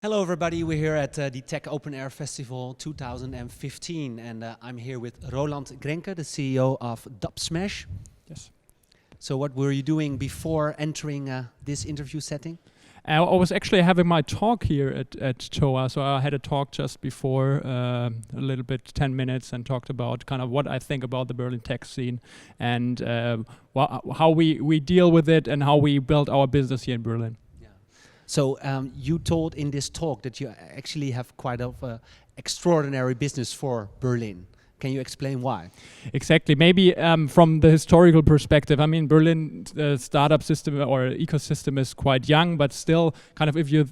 Hello everybody, we're here at the Tech Open Air Festival 2015 and I'm here with Roland Grenke, the CEO of Dubsmash. Yes. So what were you doing before entering this interview setting? I was actually having my talk here at TOA, so I had a talk just before, a little bit, 10 minutes, and talked about kind of what I think about the Berlin tech scene and how we deal with it and how we build our business here in Berlin. So you told in this talk that you actually have quite an extraordinary business for Berlin. Can you explain why? Exactly. Maybe from the historical perspective, I mean, Berlin startup system or ecosystem is quite young, but still kind of if you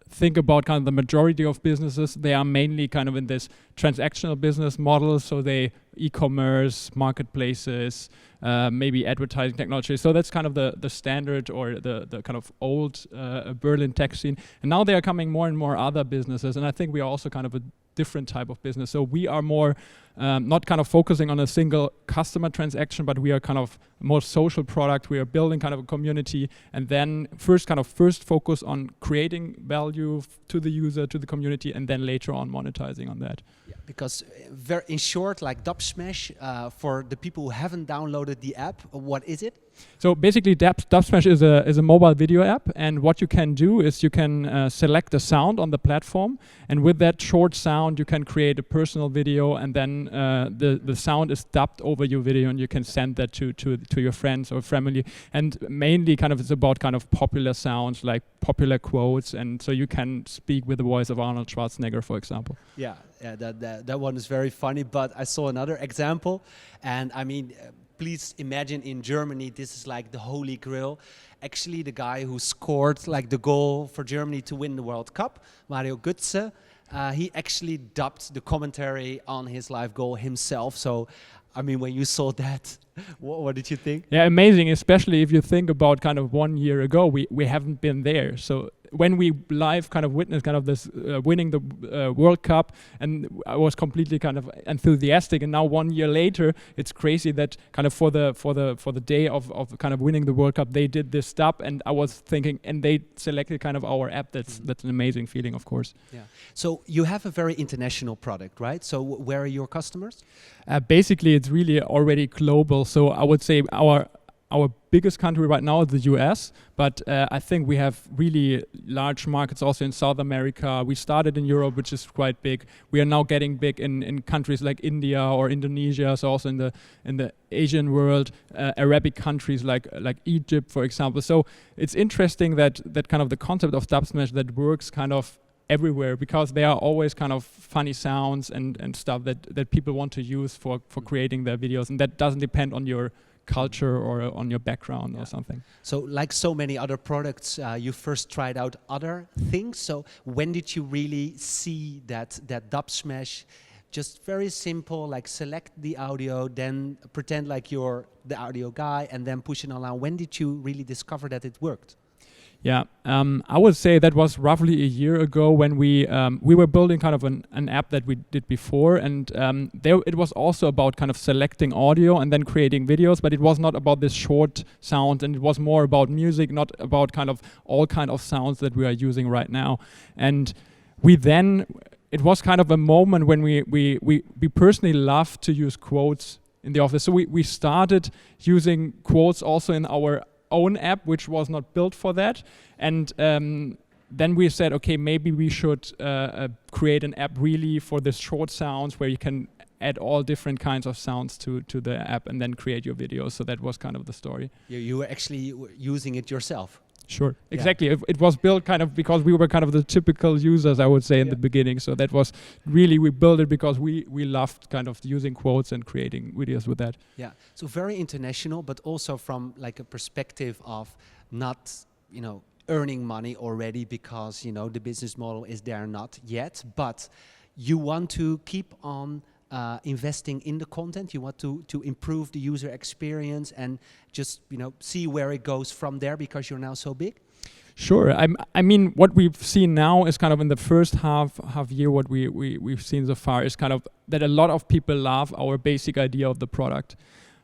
think about kind of the majority of businesses, they are mainly kind of in this transactional business model. So they e-commerce, marketplaces, maybe advertising technology. So that's kind of the standard or the kind of old Berlin tech scene. And now there are coming more and more other businesses. And I think we are also kind of a different type of business. So we are more not kind of focusing on a single customer transaction, but we are kind of a more social product. We are building kind of a community and then first focus on creating value to the user, to the community, and then later on monetizing on that. Yeah, because in short, like Dubsmash, for the people who haven't downloaded the app, what is it? So basically Dubsmash is a mobile video app, and what you can do is you can select a sound on the platform, and with that short sound you can create a personal video, and then the sound is dubbed over your video and you can send that to your friends or family. And mainly kind of it's about kind of popular sounds like popular quotes, and so you can speak with the voice of Arnold Schwarzenegger, for example. Yeah, that one is very funny, but I saw another example, and I mean, please imagine in Germany, this is like the holy grail. Actually, the guy who scored like the goal for Germany to win the World Cup, Mario Götze, he actually dubbed the commentary on his live goal himself. So, I mean, when you saw that, what did you think? Yeah, amazing, especially if you think about kind of 1 year ago, we haven't been there. So when we live kind of witnessed kind of this winning the World Cup, and I was completely kind of enthusiastic, and now 1 year later, it's crazy that kind of for the day of kind of winning the World Cup, they did this stuff, and I was thinking, and they selected kind of our app. That's an amazing feeling, of course. Yeah. So you have a very international product, right? So where are your customers? Basically, it's really already global. So I would say our biggest country right now is the US, but I think we have really large markets also in South America. We started in Europe, which is quite big. We are now getting big in countries like India or Indonesia, so also in the Asian world, Arabic countries like Egypt, for example. So it's interesting that kind of the concept of Dubsmash that works kind of everywhere, because there are always kind of funny sounds and stuff that people want to use for creating their videos, and that doesn't depend on your culture or on your background or something. So like so many other products, you first tried out other things. So when did you really see that Dubsmash, just very simple, like select the audio, then pretend like you're the audio guy and then push it online. When did you really discover that it worked? Yeah, I would say that was roughly a year ago when we were building kind of an app that we did before, and there it was also about kind of selecting audio and then creating videos, but it was not about this short sound, and it was more about music, not about kind of all kind of sounds that we are using right now. And it was kind of a moment when we personally love to use quotes in the office. So we started using quotes also in our own app, which was not built for that, and then we said, okay, maybe we should create an app really for the short sounds where you can add all different kinds of sounds to the app and then create your videos. So that was kind of the story. You were actually using it yourself? Sure, exactly. Yeah. It was built kind of because we were kind of the typical users, I would say, in the beginning. So that was really, we built it because we loved kind of using quotes and creating videos with that. Yeah, so very international, but also from like a perspective of not, earning money already because, the business model is there not yet, but you want to keep on investing in the content. You want to improve the user experience and just see where it goes from there because you're now so big. Sure. I mean, what we've seen now is kind of in the first half year, what we've seen so far is kind of that a lot of people love our basic idea of the product.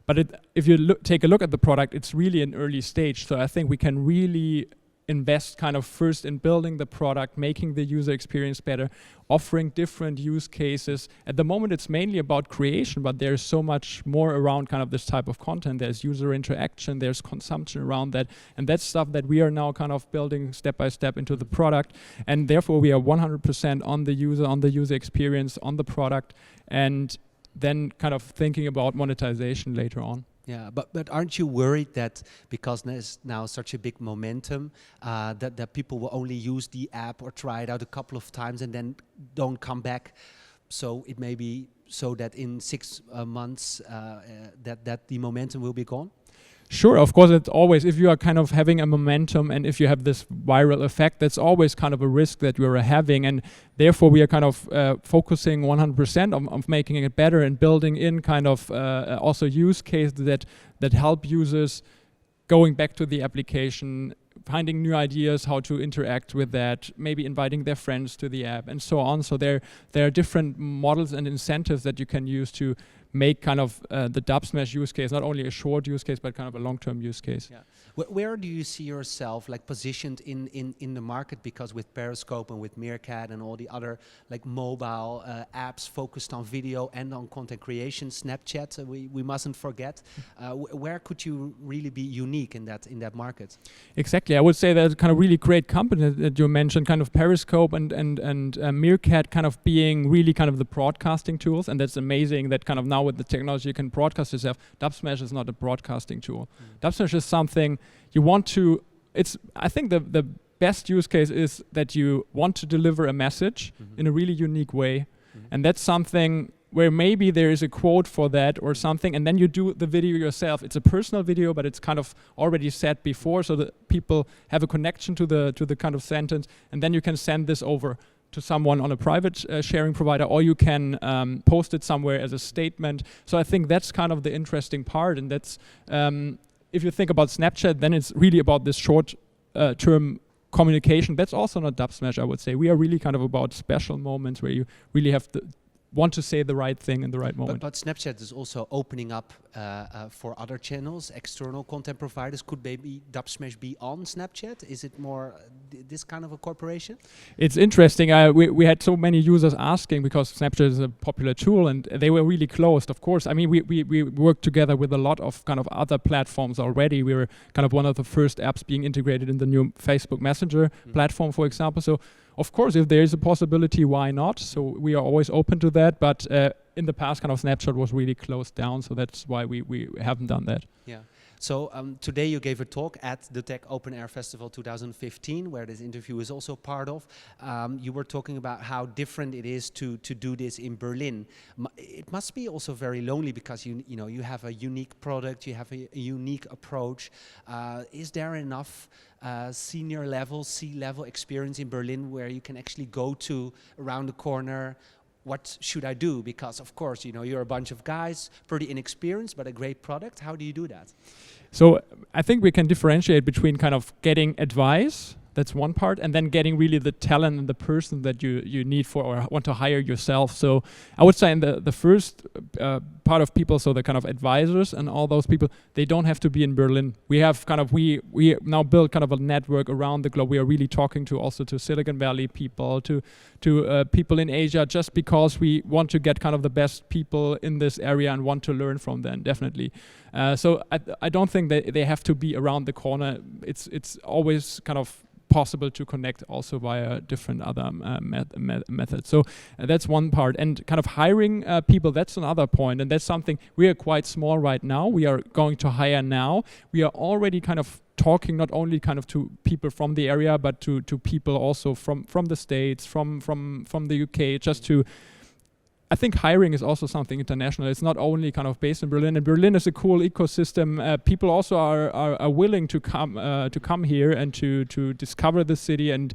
But if you take a look at the product, it's really an early stage. So I think we can really invest kind of first in building the product, making the user experience better, offering different use cases. At the moment, it's mainly about creation, but there's so much more around kind of this type of content. There's user interaction, there's consumption around that, and that's stuff that we are now kind of building step by step into the product, and therefore we are 100% on the user experience, on the product, and then kind of thinking about monetization later on. Yeah, but aren't you worried that because there's now such a big momentum that people will only use the app or try it out a couple of times and then don't come back? So it may be so that in 6 months that the momentum will be gone? Sure, of course, it's always, if you are kind of having a momentum and if you have this viral effect, that's always kind of a risk that you are having, and therefore we are kind of focusing 100% on making it better and building in kind of also use cases that help users going back to the application, finding new ideas how to interact with that, maybe inviting their friends to the app and so on. So there are different models and incentives that you can use to make kind of the Dubsmash use case not only a short use case but kind of a long-term use case. Yeah. Where do you see yourself like positioned in the market? Because with Periscope and with Meerkat and all the other like mobile apps focused on video and on content creation, Snapchat we mustn't forget. Where could you really be unique in that market? Exactly, I would say that kind of really great company that you mentioned, kind of Periscope and Meerkat kind of being really kind of the broadcasting tools, and that's amazing that kind of now with the technology you can broadcast yourself. Dubsmash is not a broadcasting tool. Dubsmash is something you want to, I think the best use case is that you want to deliver a message in a really unique way, and that's something where maybe there is a quote for that or something, and then you do the video yourself. It's a personal video, but it's kind of already set before, so that people have a connection to the kind of sentence, and then you can send this over to someone on a private sharing provider, or you can post it somewhere as a statement. So I think that's kind of the interesting part, and that's if you think about Snapchat, then it's really about this short term communication. That's also not Dubsmash, I would say. We are really kind of about special moments where you really have to want to say the right thing in the right moment. But Snapchat is also opening up for other channels, external content providers. Could maybe Dubsmash be on Snapchat? Is it more this kind of a corporation? It's interesting. We had so many users asking because Snapchat is a popular tool and they were really closed, of course. I mean, we worked together with a lot of kind of other platforms already. We were kind of one of the first apps being integrated in the new Facebook Messenger platform, for example. So of course, if there is a possibility, why not? So we are always open to that. But in the past, kind of Snapchat was really closed down. So that's why we haven't done that. Yeah. So today you gave a talk at the Tech Open Air Festival 2015, where this interview is also part of. You were talking about how different it is to do this in Berlin. It must be also very lonely because you have a unique product, you have a unique approach. Is there enough senior level, C-level experience in Berlin where you can actually go to around the corner? What should I do? Because of course, you're a bunch of guys, pretty inexperienced, but a great product. How do you do that? So I think we can differentiate between kind of getting advice, that's one part, and then getting really the talent and the person that you need for or want to hire yourself. So I would say in the first part of people, so the kind of advisors and all those people, they don't have to be in Berlin. We have kind of, we now build kind of a network around the globe. We are really talking to also to Silicon Valley people, to people in Asia, just because we want to get kind of the best people in this area and want to learn from them, definitely. So I don't think that they have to be around the corner. It's always kind of possible to connect also via different other methods. So that's one part. And kind of hiring people, that's another point. And that's something, we are quite small right now. We are going to hire now. We are already kind of talking not only kind of to people from the area, but to people also from the States, from the UK, just to, I think hiring is also something international. It's not only kind of based in Berlin. And Berlin is a cool ecosystem. People also are willing to come here and to discover the city and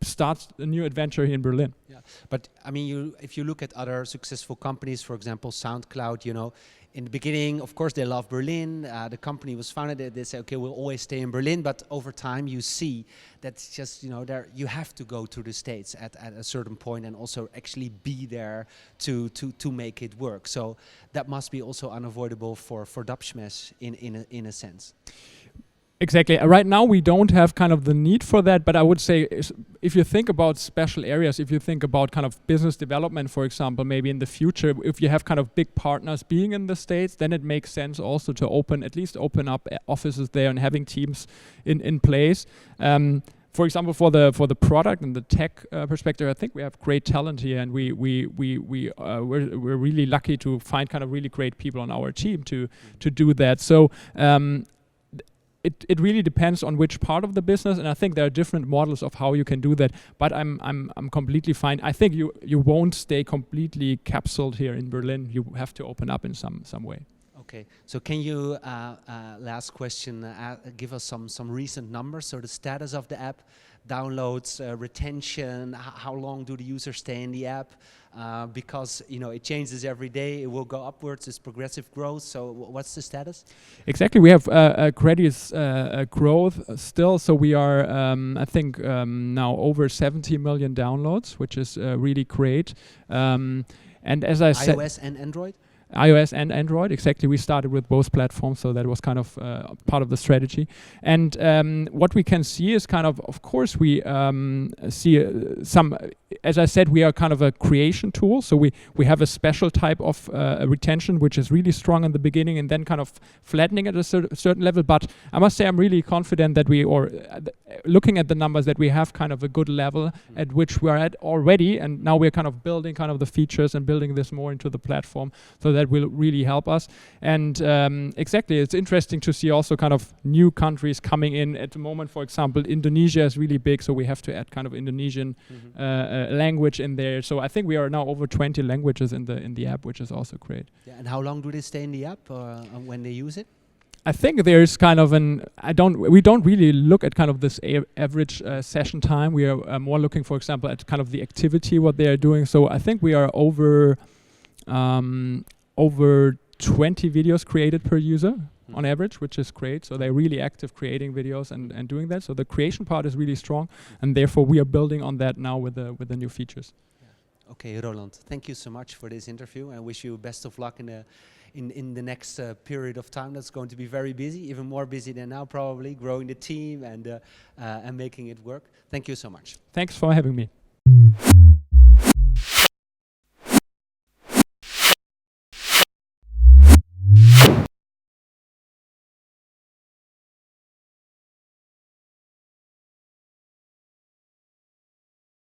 start a new adventure here in Berlin. Yeah, but I mean, if you look at other successful companies, for example, SoundCloud, in the beginning, of course, they love Berlin. The company was founded. They say, okay, we'll always stay in Berlin. But over time, you see that's just, you have to go to the States at a certain point and also actually be there to make it work. So that must be also unavoidable for Dubsmash in a sense. Exactly. Right now, we don't have kind of the need for that, but I would say if you think about special areas, if you think about kind of business development, for example, maybe in the future, if you have kind of big partners being in the States, then it makes sense also to at least open up offices there and having teams in place. For example, for the product and the tech perspective, I think we have great talent here, and we're really lucky to find kind of really great people on our team to do that. So. It really depends on which part of the business, and I think there are different models of how you can do that. But I'm completely fine. I think you won't stay completely capsuled here in Berlin. You have to open up in some way. Okay, so can you, last question, give us some recent numbers, so the status of the app, downloads, retention, how long do the users stay in the app? Because it changes every day, it will go upwards, it's progressive growth, so what's the status? Exactly, we have credits growth still, so we are, I think, now over 70 million downloads, which is really great. And as I said... iOS and Android? iOS and Android, exactly. We started with both platforms, so that was kind of part of the strategy. And what we can see is kind of course, we see some, as I said, we are kind of a creation tool, so we have a special type of retention, which is really strong in the beginning and then kind of flattening at a certain level. But I must say I'm really confident that looking at the numbers, that we have kind of a good level at which we are at already, and now we're kind of building kind of the features and building this more into the platform, so that will really help us. And exactly, it's interesting to see also kind of new countries coming in at the moment. For example, Indonesia is really big, so we have to add kind of Indonesian language in there. So I think we are now over 20 languages in the app, which is also great. Yeah, and how long do they stay in the app when they use it? I think there's kind of we don't really look at kind of this average session time. We are more looking, for example, at kind of the activity, what they are doing. So I think we are over 20 videos created per user on average, which is great. So they're really active creating videos and doing that. So the creation part is really strong, and therefore we are building on that now with the new features. Yeah. Okay, Roland, thank you so much for this interview. I wish you best of luck in the next period of time. That's going to be very busy, even more busy than now probably, growing the team and making it work. Thank you so much. Thanks for having me.